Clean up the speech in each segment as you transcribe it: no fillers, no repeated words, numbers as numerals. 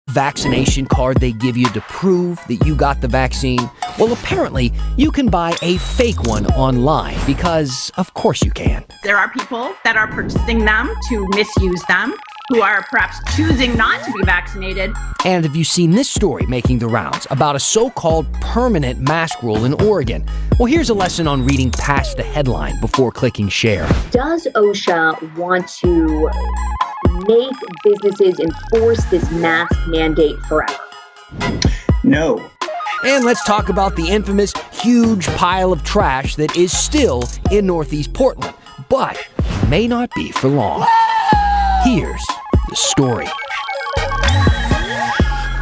vaccination card they give you to prove that you got the vaccine? Well, apparently, you can buy a fake one online because, of course, you can. There are people that are purchasing them to misuse them, who are perhaps choosing not to be vaccinated. And have you seen this story making the rounds about a so-called permanent mask rule in Oregon? Well, here's a lesson on reading past the headline before clicking share. Does OSHA want to make businesses enforce this mask mandate forever? No. And let's talk about the infamous huge pile of trash that is still in Northeast Portland, but may not be for long. Here's the story.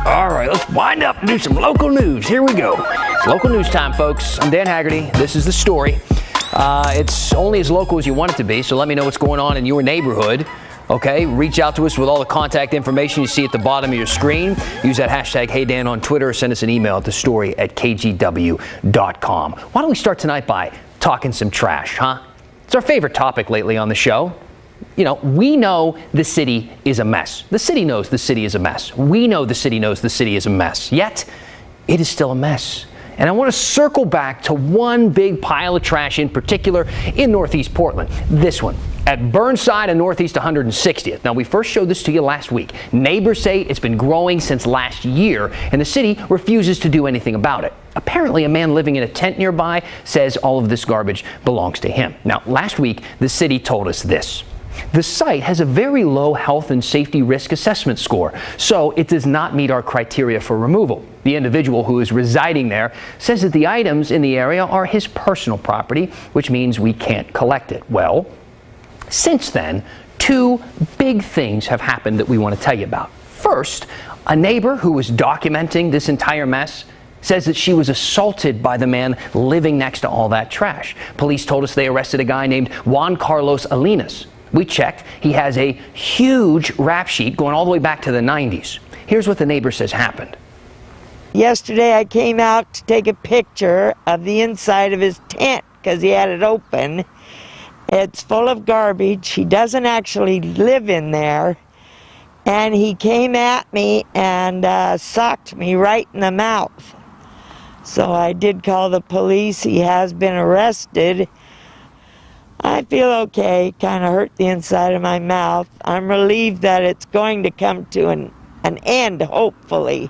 All right, let's wind up and do some local news. Here we go. It's local news time, folks. I'm Dan Haggerty. This is the story. It's only as local as you want it to be, so let me know what's going on in your neighborhood. Okay, reach out to us with all the contact information you see at the bottom of your screen. Use that hashtag HeyDan on Twitter or send us an email at thestory@kgw.com. Why don't we start tonight by talking some trash, huh? It's our favorite topic lately on the show. You know, we know the city is a mess. The city knows the city is a mess. We know the city knows the city is a mess. Yet, it is still a mess. And I want to circle back to one big pile of trash in particular in Northeast Portland. This one at Burnside and Northeast 160th. Now, we first showed this to you last week. Neighbors say it's been growing since last year, and the city refuses to do anything about it. Apparently, a man living in a tent nearby says all of this garbage belongs to him. Now, last week, the city told us this. The site has a very low health and safety risk assessment score, so it does not meet our criteria for removal. The individual who is residing there says that the items in the area are his personal property, which means we can't collect it. Well, since then, two big things have happened that we want to tell you about. First, a neighbor who was documenting this entire mess says that she was assaulted by the man living next to all that trash. Police told us they arrested a guy named Juan Carlos Alinas. We checked. He has a huge rap sheet going all the way back to the 90s. Here's what the neighbor says happened. Yesterday I came out to take a picture of the inside of his tent because he had it open. It's full of garbage. He doesn't actually live in there. And he came at me and socked me right in the mouth. So I did call the police. He has been arrested. I feel okay. Kind of hurt the inside of my mouth. I'm relieved that it's going to come to an end, hopefully.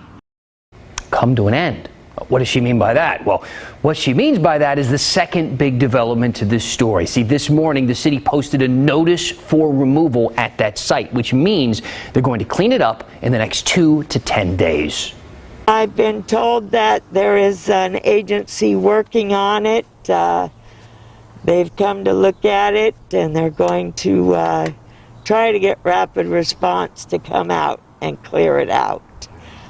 Come to an end? What does she mean by that? Well, what she means by that is the second big development to this story. See, this morning the city posted a notice for removal at that site, which means they're going to clean it up in the next 2 to 10 days. I've been told that there is an agency working on it. They've come to look at it, and they're going to try to get rapid response to come out and clear it out,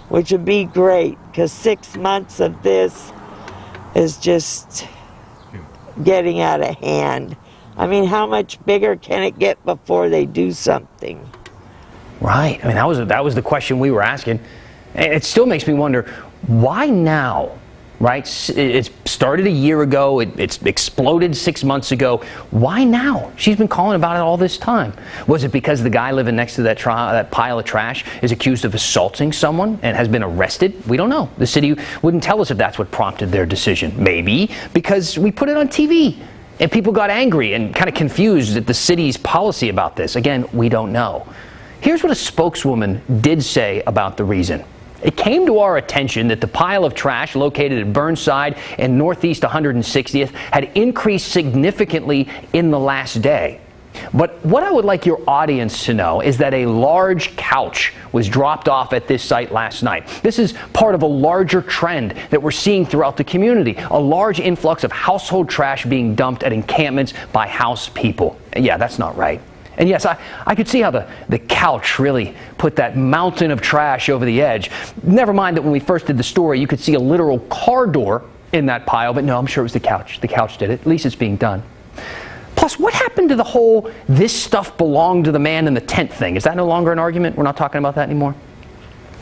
which would be great, because 6 months of this is just getting out of hand. I mean, how much bigger can it get before they do something? Right. I mean, that was the question we were asking. And it still makes me wonder, why now? Right? It started a year ago. It's exploded 6 months ago. Why now? She's been calling about it all this time. Was it because the guy living next to that pile of trash is accused of assaulting someone and has been arrested? We don't know. The city wouldn't tell us if that's what prompted their decision. Maybe because we put it on TV and people got angry and kind of confused at the city's policy about this. Again, we don't know. Here's what a spokeswoman did say about the reason. It came to our attention that the pile of trash located at Burnside and Northeast 160th had increased significantly in the last day. But what I would like your audience to know is that a large couch was dropped off at this site last night. This is part of a larger trend that we're seeing throughout the community, a large influx of household trash being dumped at encampments by house people. Yeah, that's not right. And yes, I could see how the couch really put that mountain of trash over the edge. Never mind that when we first did the story, you could see a literal car door in that pile, but no, I'm sure it was the couch. The couch did it. At least it's being done. Plus, what happened to the whole "this stuff belonged to the man in the tent" thing? Is that no longer an argument? We're not talking about that anymore?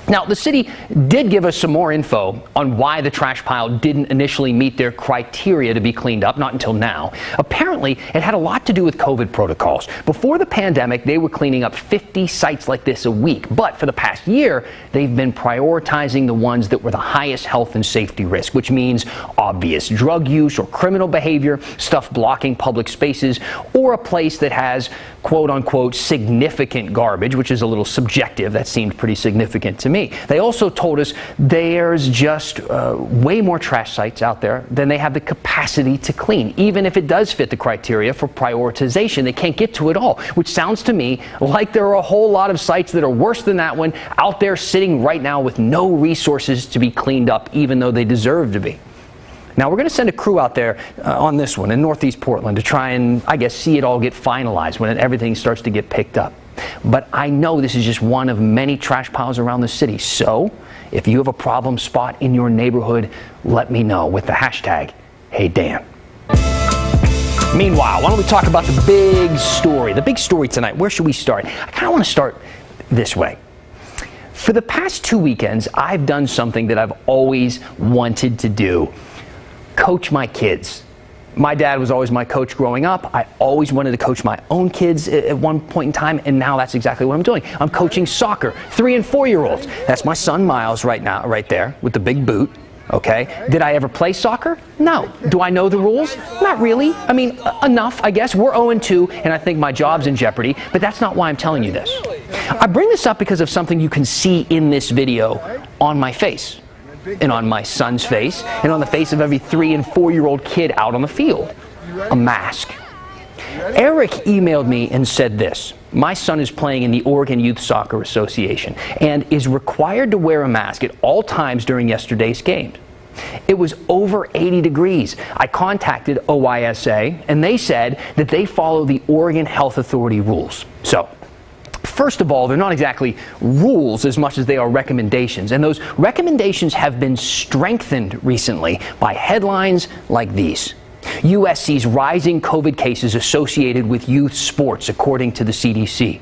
Now, the city did give us some more info on why the trash pile didn't initially meet their criteria to be cleaned up, not until now. Apparently, it had a lot to do with COVID protocols. Before the pandemic, they were cleaning up 50 sites like this a week. But for the past year, they've been prioritizing the ones that were the highest health and safety risk, which means obvious drug use or criminal behavior, stuff blocking public spaces, or a place that has quote unquote significant garbage, which is a little subjective. That seemed pretty significant to me. They also told us there's just way more trash sites out there than they have the capacity to clean. Even if it does fit the criteria for prioritization, they can't get to it all, which sounds to me like there are a whole lot of sites that are worse than that one out there sitting right now with no resources to be cleaned up, even though they deserve to be. Now, we're going to send a crew out there on this one in Northeast Portland to try and, I guess, see it all get finalized when everything starts to get picked up. But I know this is just one of many trash piles around the city. So if you have a problem spot in your neighborhood, let me know with the hashtag #HeyDan. Meanwhile, why don't we talk about the big story? The big story tonight. Where should we start? I kind of want to start this way. For the past 2 weekends, I've done something that I've always wanted to do. Coach my kids. My dad was always my coach growing up. I always wanted to coach my own kids at one point in time, and now that's exactly what I'm doing. I'm coaching soccer, 3- and 4-year-olds. That's my son Miles right now, right there, with the big boot. Okay. Did I ever play soccer? No. Do I know the rules? Not really. I mean, enough, I guess. We're 0-2, and I think my job's in jeopardy, but that's not why I'm telling you this. I bring this up because of something you can see in this video on my face, and on my son's face, and on the face of every 3- and 4-year-old kid out on the field. A mask. Eric emailed me and said this: my son is playing in the Oregon Youth Soccer Association and is required to wear a mask at all times during yesterday's game. It was over 80 degrees. I contacted OYSA, and they said that they follow the Oregon Health Authority rules. So, first of all, they're not exactly rules as much as they are recommendations, and those recommendations have been strengthened recently by headlines like these. USC's rising COVID cases associated with youth sports, according to the CDC.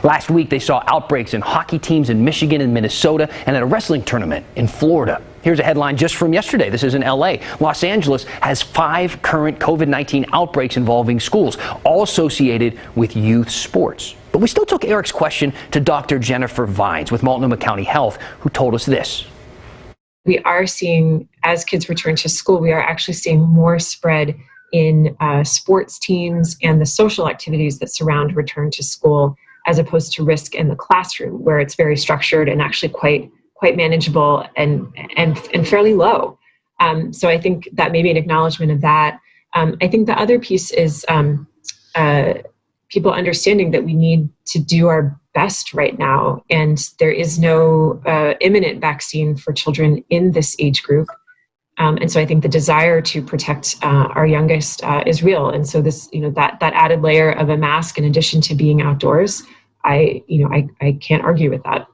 Last week, they saw outbreaks in hockey teams in Michigan and Minnesota, and at a wrestling tournament in Florida. Here's a headline just from yesterday. This is in LA. Los Angeles has 5 current COVID-19 outbreaks involving schools, all associated with youth sports. But we still took Eric's question to Dr. Jennifer Vines with Multnomah County Health, who told us this. We are seeing, as kids return to school, we are actually seeing more spread in sports teams and the social activities that surround return to school, as opposed to risk in the classroom, where it's very structured and actually quite manageable and fairly low. So I think that may be an acknowledgement of that. I think the other piece is people understanding that we need to do our best right now, and there is no imminent vaccine for children in this age group. And so I think the desire to protect our youngest is real. And so this, that added layer of a mask in addition to being outdoors, I can't argue with that.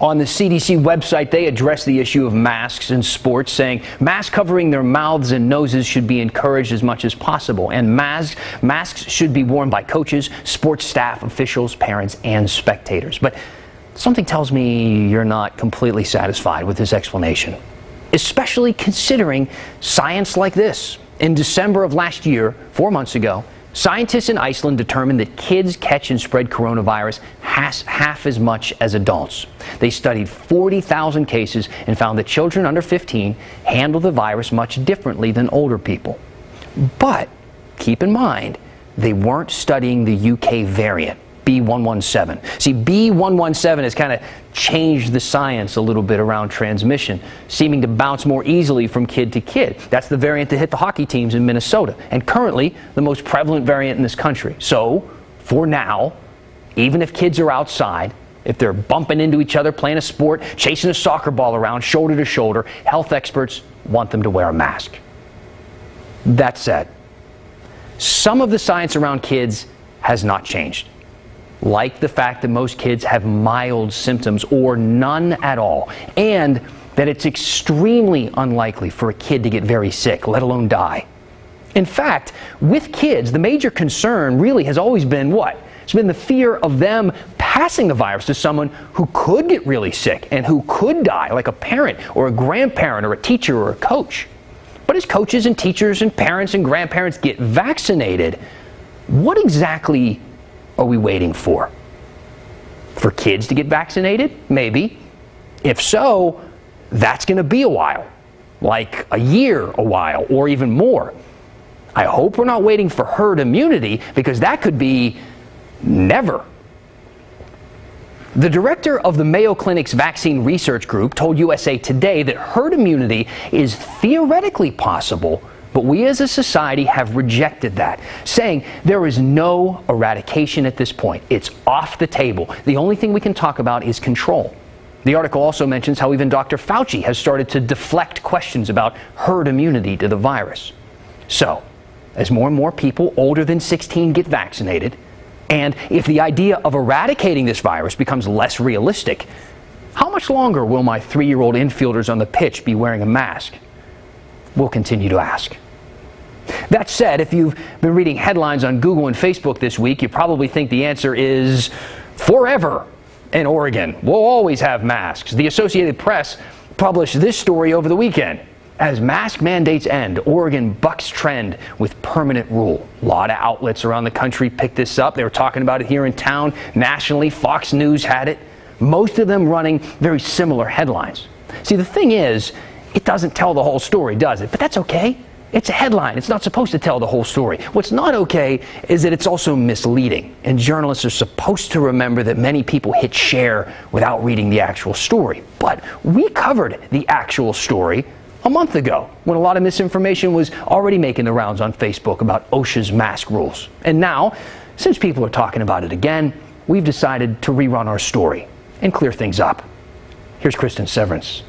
On the CDC website, they address the issue of masks in sports, saying masks covering their mouths and noses should be encouraged as much as possible. And masks should be worn by coaches, sports staff, officials, parents, and spectators. But something tells me you're not completely satisfied with this explanation, especially considering science like this. In December of last year, 4 months ago, scientists in Iceland determined that kids catch and spread coronavirus half as much as adults. They studied 40,000 cases and found that children under 15 handle the virus much differently than older people. But keep in mind, they weren't studying the UK variant, B.1.1.7. See, B.1.1.7 has kind of changed the science a little bit around transmission, seeming to bounce more easily from kid to kid. That's the variant that hit the hockey teams in Minnesota, and currently the most prevalent variant in this country. So, for now, even if kids are outside, if they're bumping into each other, playing a sport, chasing a soccer ball around shoulder to shoulder, health experts want them to wear a mask. That said, some of the science around kids has not changed, like the fact that most kids have mild symptoms or none at all, and that it's extremely unlikely for a kid to get very sick, let alone die. In fact, with kids, the major concern really has always been what? It's been the fear of them passing the virus to someone who could get really sick and who could die, like a parent or a grandparent or a teacher or a coach. But as coaches and teachers and parents and grandparents get vaccinated, what exactly are we waiting for? For kids to get vaccinated? Maybe. If so, that's going to be a while, like a year, a while, or even more. I hope we're not waiting for herd immunity, because that could be never. The director of the Mayo Clinic's vaccine research group told USA Today that herd immunity is theoretically possible, but we as a society have rejected that, saying there is no eradication at this point. It's off the table. The only thing we can talk about is control. The article also mentions how even Dr. Fauci has started to deflect questions about herd immunity to the virus. So, as more and more people older than 16 get vaccinated, and if the idea of eradicating this virus becomes less realistic, how much longer will my 3-year-old infielders on the pitch be wearing a mask? We'll continue to ask. That said, if you've been reading headlines on Google and Facebook this week, you probably think the answer is forever in Oregon. We'll always have masks. The Associated Press published this story over the weekend. As mask mandates end, Oregon bucks trend with permanent rule. A lot of outlets around the country picked this up. They were talking about it here in town. Nationally, Fox News had it. Most of them running very similar headlines. See, the thing is, it doesn't tell the whole story, does it? But that's okay. It's a headline. It's not supposed to tell the whole story. What's not okay is that it's also misleading. And journalists are supposed to remember that many people hit share without reading the actual story. But we covered the actual story a month ago, when a lot of misinformation was already making the rounds on Facebook about OSHA's mask rules. And now, since people are talking about it again, we've decided to rerun our story and clear things up. Here's Kristen Severance.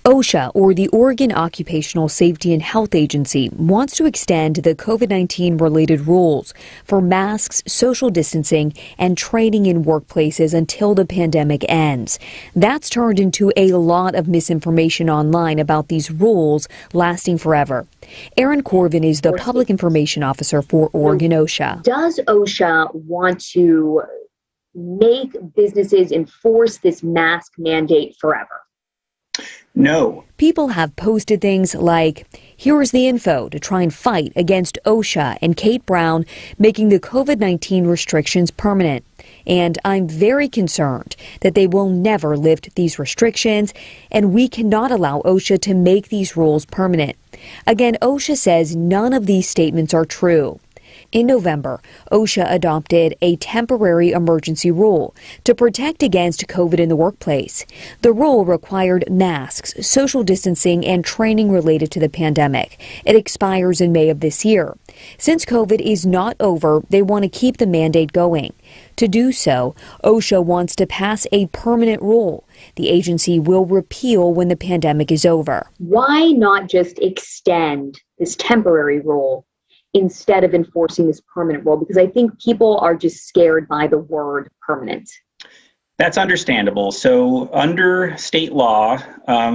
OSHA, or the Oregon Occupational Safety and Health Agency, wants to extend the COVID-19 related rules for masks, social distancing, and training in workplaces until the pandemic ends. That's turned into a lot of misinformation online about these rules lasting forever. Erin Corvin is the Public Information Officer for Oregon OSHA. Does OSHA want to make businesses enforce this mask mandate forever? No. People have posted things like, "Here is the info to try and fight against OSHA and Kate Brown making the COVID-19 restrictions permanent." And "I'm very concerned that they will never lift these restrictions, and we cannot allow OSHA to make these rules permanent." Again, OSHA says none of these statements are true. In November, OSHA adopted a temporary emergency rule to protect against COVID in the workplace. The rule required masks, social distancing, and training related to the pandemic. It expires in May of this year. Since COVID is not over, they want to keep the mandate going. To do so, OSHA wants to pass a permanent rule the agency will repeal when the pandemic is over. Why not just extend this temporary rule instead of enforcing this permanent rule? Because I think people are just scared by the word permanent. That's understandable. So under state law,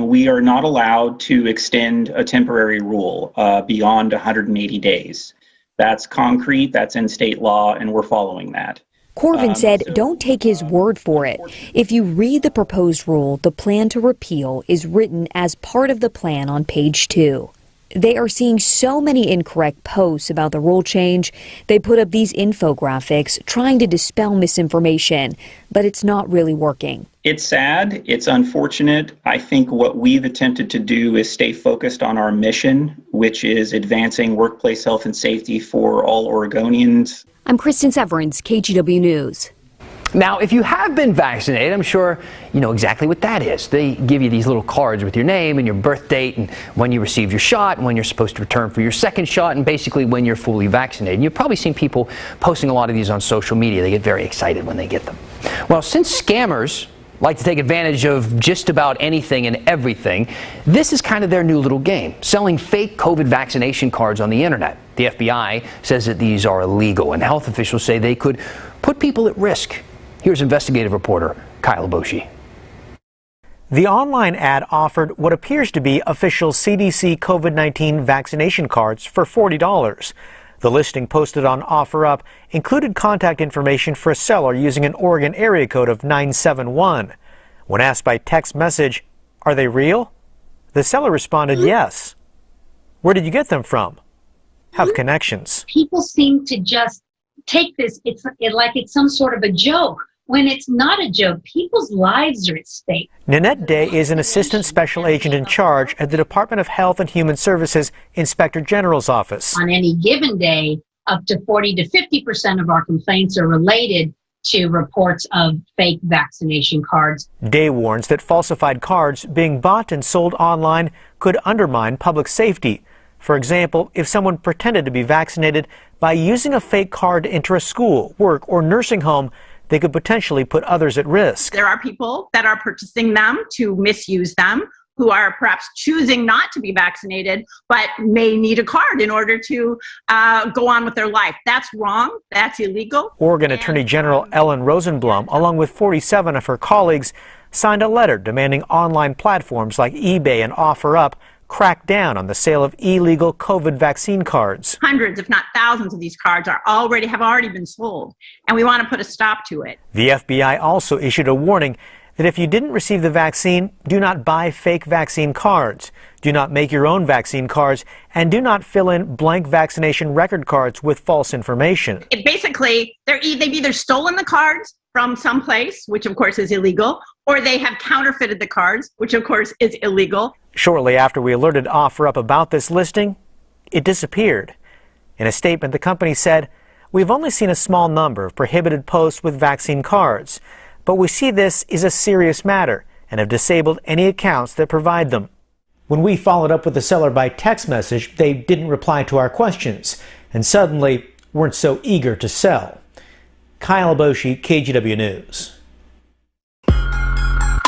we are not allowed to extend a temporary rule beyond 180 days. That's concrete, that's in state law, and we're following that. Corvin said, don't take his word for it. If you read the proposed rule, the plan to repeal is written as part of the plan on page 2. They are seeing so many incorrect posts about the rule change. They put up these infographics trying to dispel misinformation, but it's not really working. It's sad. It's unfortunate. I think what we've attempted to do is stay focused on our mission, which is advancing workplace health and safety for all Oregonians. I'm Kristen Severance, KGW News. Now, if you have been vaccinated, I'm sure you know exactly what that is. They give you these little cards with your name and your birth date and when you received your shot and when you're supposed to return for your second shot and basically when you're fully vaccinated. And you've probably seen people posting a lot of these on social media. They get very excited when they get them. Well, since scammers like to take advantage of just about anything and everything, this is kind of their new little game, selling fake COVID vaccination cards on the internet. The FBI says that these are illegal, and health officials say they could put people at risk. Here's investigative reporter Kyle Boshi. The online ad offered what appears to be official CDC COVID-19 vaccination cards for $40. The listing posted on OfferUp included contact information for a seller using an Oregon area code of 971. When asked by text message, "Are they real?" the seller responded, "Yes." "Where did you get them from?" "Have connections." People seem to just take this, like it's some sort of a joke, when it's not a joke. People's lives are at stake. Nanette Day is an assistant special agent in charge at the Department of Health and Human Services Inspector General's office. On any given day, up to 40 to 50% of our complaints are related to reports of fake vaccination cards. Day warns that falsified cards being bought and sold online could undermine public safety. For example, if someone pretended to be vaccinated by using a fake card to enter a school, work, or nursing home, they could potentially put others at risk. There are people that are purchasing them to misuse them, who are perhaps choosing not to be vaccinated, but may need a card in order to go on with their life. That's wrong. That's illegal. Oregon Attorney General Ellen Rosenblum, along with 47 of her colleagues, signed a letter demanding online platforms like eBay and OfferUp crack down on the sale of illegal COVID vaccine cards. Hundreds, if not thousands, of these cards have already been sold, and we want to put a stop to it. The FBI also issued a warning that if you didn't receive the vaccine, do not buy fake vaccine cards, do not make your own vaccine cards, and do not fill in blank vaccination record cards with false information. Basically, they've either stolen the cards from someplace, which of course is illegal, or they have counterfeited the cards, which of course is illegal. Shortly after we alerted OfferUp about this listing, it disappeared. In a statement, the company said, "We've only seen a small number of prohibited posts with vaccine cards, but we see this is a serious matter and have disabled any accounts that provide them." When we followed up with the seller by text message, they didn't reply to our questions and suddenly weren't so eager to sell. Kyle Boshi, KGW News.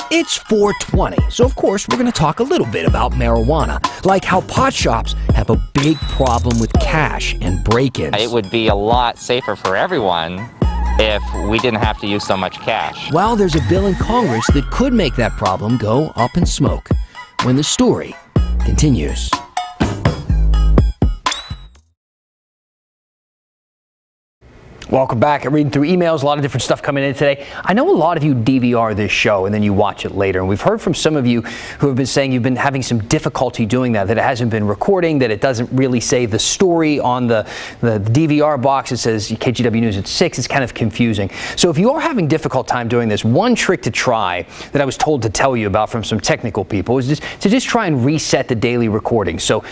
It's 420, so of course we're going to talk a little bit about marijuana, like how pot shops have a big problem with cash and break-ins. It would be a lot safer for everyone if we didn't have to use so much cash. Well, there's a bill in Congress that could make that problem go up in smoke. When the story continues. Welcome back. I'm reading through emails, a lot of different stuff coming in today. I know a lot of you DVR this show and then you watch it later. And we've heard from some of you who have been saying you've been having some difficulty doing that it hasn't been recording, that it doesn't really say the story on the DVR box. It says KGW News at 6. It's kind of confusing. So if you are having difficult time doing this, one trick to try that I was told to tell you about from some technical people is to just try and reset the daily recording. So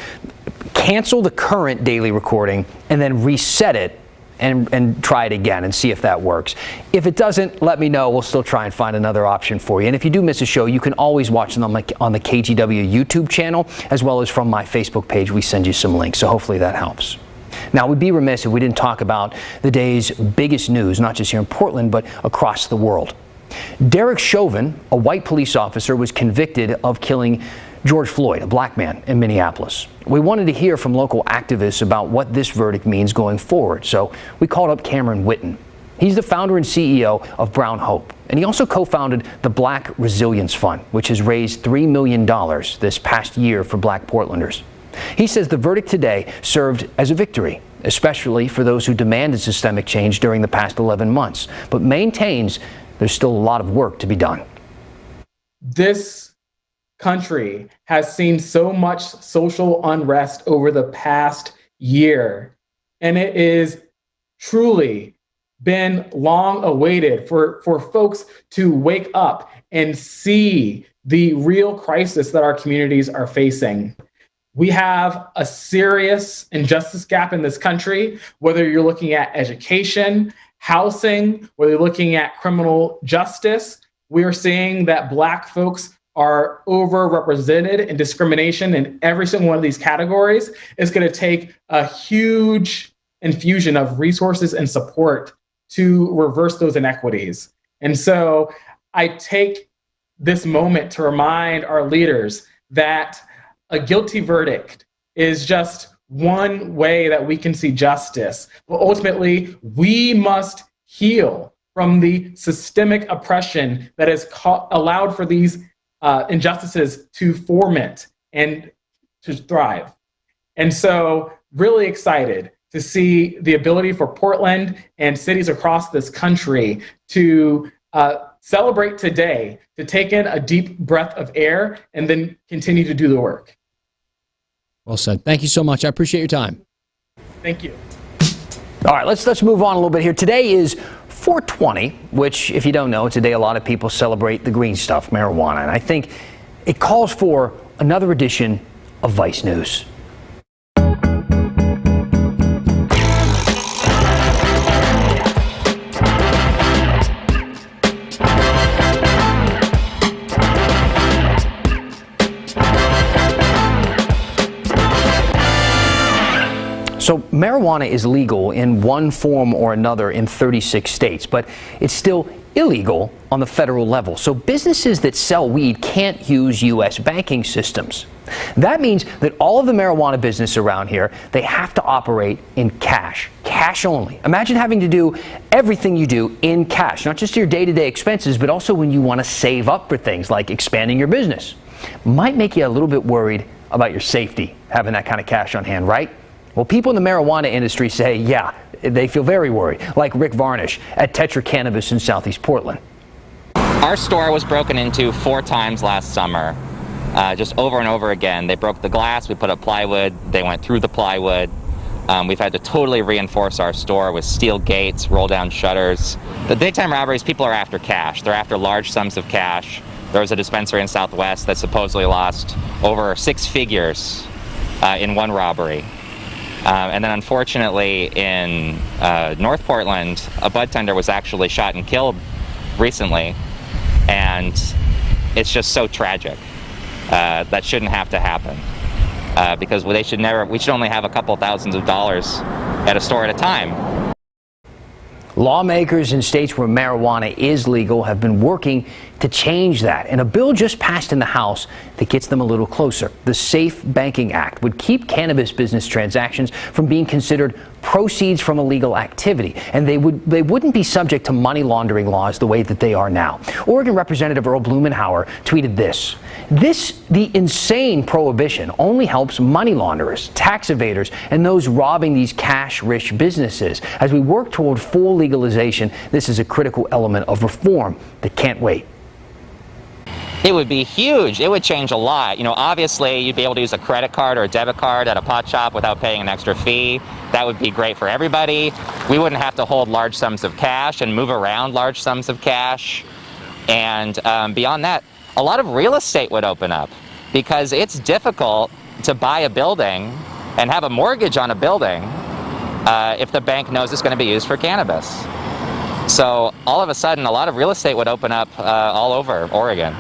cancel the current daily recording and then reset it and try it again and see if that works. If it doesn't, let me know. We'll still try and find another option for you. And if you do miss a show, you can always watch them on the KGW YouTube channel, as well as from my Facebook page. We send you some links, so hopefully that helps. Now, we'd be remiss if we didn't talk about the day's biggest news, not just here in Portland, but across the world. Derek Chauvin, a white police officer, was convicted of killing George Floyd, a black man in Minneapolis. We wanted to hear from local activists about what this verdict means going forward, so we called up Cameron Witten. He's the founder and CEO of Brown Hope, and he also co-founded the Black Resilience Fund, which has raised $3 million this past year for black Portlanders. He says the verdict today served as a victory, especially for those who demanded systemic change during the past 11 months, but maintains there's still a lot of work to be done. This country has seen so much social unrest over the past year, and it is truly been long awaited for folks to wake up and see the real crisis that our communities are facing. We have a serious injustice gap in this country, whether you're looking at education, housing, whether you're looking at criminal justice. We are seeing that Black folks are overrepresented in discrimination in every single one of these categories. It's going to take a huge infusion of resources and support to reverse those inequities. And so I take this moment to remind our leaders that a guilty verdict is just one way that we can see justice. But ultimately, we must heal from the systemic oppression that has allowed for these injustices to ferment and to thrive. And so really excited to see the ability for Portland and cities across this country to celebrate today, to take in a deep breath of air and then continue to do the work. Well said. Thank you so much. I appreciate your time. Thank you. All right, let's move on a little bit here. Today is 420, which, if you don't know, it's a day a lot of people celebrate the green stuff, marijuana. And I think it calls for another edition of Vice News. So marijuana is legal in one form or another in 36 states, but it's still illegal on the federal level. So businesses that sell weed can't use U.S. banking systems. That means that all of the marijuana business around here, they have to operate in cash only. Imagine having to do everything you do in cash, not just your day-to-day expenses, but also when you want to save up for things like expanding your business. Might make you a little bit worried about your safety, having that kind of cash on hand, right? Well, people in the marijuana industry say, yeah, they feel very worried, like Rick Varnish at Tetra Cannabis in Southeast Portland. Our store was broken into 4 times last summer, just over and over again. They broke the glass, we put up plywood, they went through the plywood. We've had to totally reinforce our store with steel gates, roll down shutters. The big time robberies, people are after cash. They're after large sums of cash. There was a dispensary in Southwest that supposedly lost over 6 figures in one robbery. And then unfortunately in North Portland, a bud tender was actually shot and killed recently. And it's just so tragic. That shouldn't have to happen. Because we should only have a couple thousands of dollars at a store at a time. Lawmakers in states where marijuana is legal have been working to change that. And a bill just passed in the House that gets them a little closer. The Safe Banking Act would keep cannabis business transactions from being considered proceeds from illegal activity. And they wouldn't be subject to money laundering laws the way that they are now. Oregon Representative Earl Blumenauer tweeted this. The insane prohibition only helps money launderers, tax evaders, and those robbing these cash-rich businesses. As we work toward full legalization, this is a critical element of reform that can't wait. It would be huge. It would change a lot. You know, obviously you'd be able to use a credit card or a debit card at a pot shop without paying an extra fee. That would be great for everybody. We wouldn't have to hold large sums of cash and move around large sums of cash. And beyond that, a lot of real estate would open up because it's difficult to buy a building and have a mortgage on a building if the bank knows it's going to be used for cannabis. So all of a sudden, a lot of real estate would open up all over Oregon.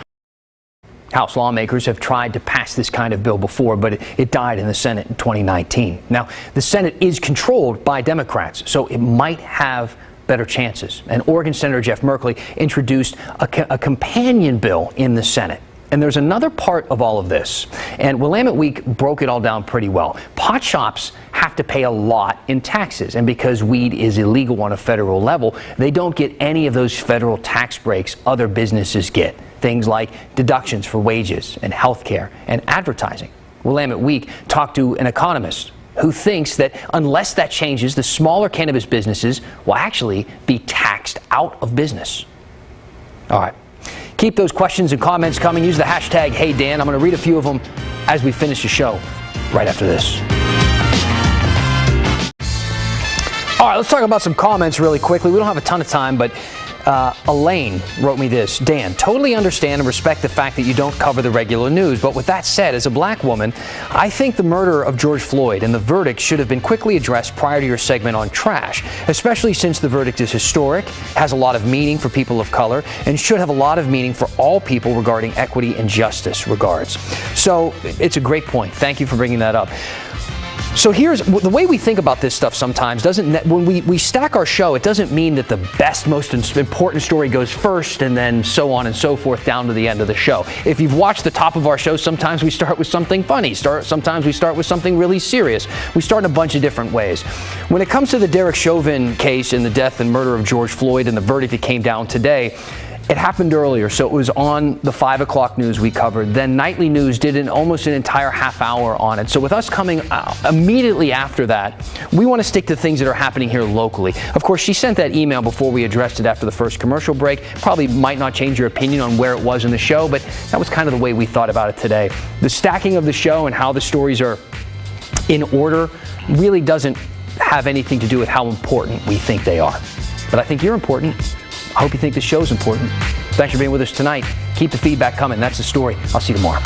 House lawmakers have tried to pass this kind of bill before, but it died in the Senate in 2019. Now, the Senate is controlled by Democrats, so it might have better chances. And Oregon Senator Jeff Merkley introduced a companion bill in the Senate. And there's another part of all of this, and Willamette Week broke it all down pretty well. Pot shops have to pay a lot in taxes, and because weed is illegal on a federal level, they don't get any of those federal tax breaks other businesses get. Things like deductions for wages and health care and advertising. Willamette Week talked to an economist who thinks that unless that changes, the smaller cannabis businesses will actually be taxed out of business. All right. Keep those questions and comments coming. Use the hashtag HeyDan. I'm going to read a few of them as we finish the show right after this. All right, let's talk about some comments really quickly. We don't have a ton of time, but Elaine wrote me this. Dan, totally understand and respect the fact that you don't cover the regular news. But with that said, as a black woman, I think the murder of George Floyd and the verdict should have been quickly addressed prior to your segment on trash, especially since the verdict is historic, has a lot of meaning for people of color, and should have a lot of meaning for all people regarding equity and justice. Regards. So it's a great point. Thank you for bringing that up. So here's the way we think about this stuff sometimes. When we stack our show, it doesn't mean that the best, most important story goes first and then so on and so forth down to the end of the show. If you've watched the top of our show, sometimes we start with something funny. Sometimes we start with something really serious. We start in a bunch of different ways. When it comes to the Derek Chauvin case and the death and murder of George Floyd and the verdict that came down today, It happened earlier, so it was on the 5 o'clock news we covered. Then Nightly News did almost an entire half hour on it. So with us coming immediately after that, we want to stick to things that are happening here locally. Of course, she sent that email before we addressed it after the first commercial break. Probably might not change your opinion on where it was in the show, but that was kind of the way we thought about it today. The stacking of the show and how the stories are in order really doesn't have anything to do with how important we think they are. But I think you're important. I hope you think the show's important. Thanks for being with us tonight. Keep the feedback coming. That's the story. I'll see you tomorrow.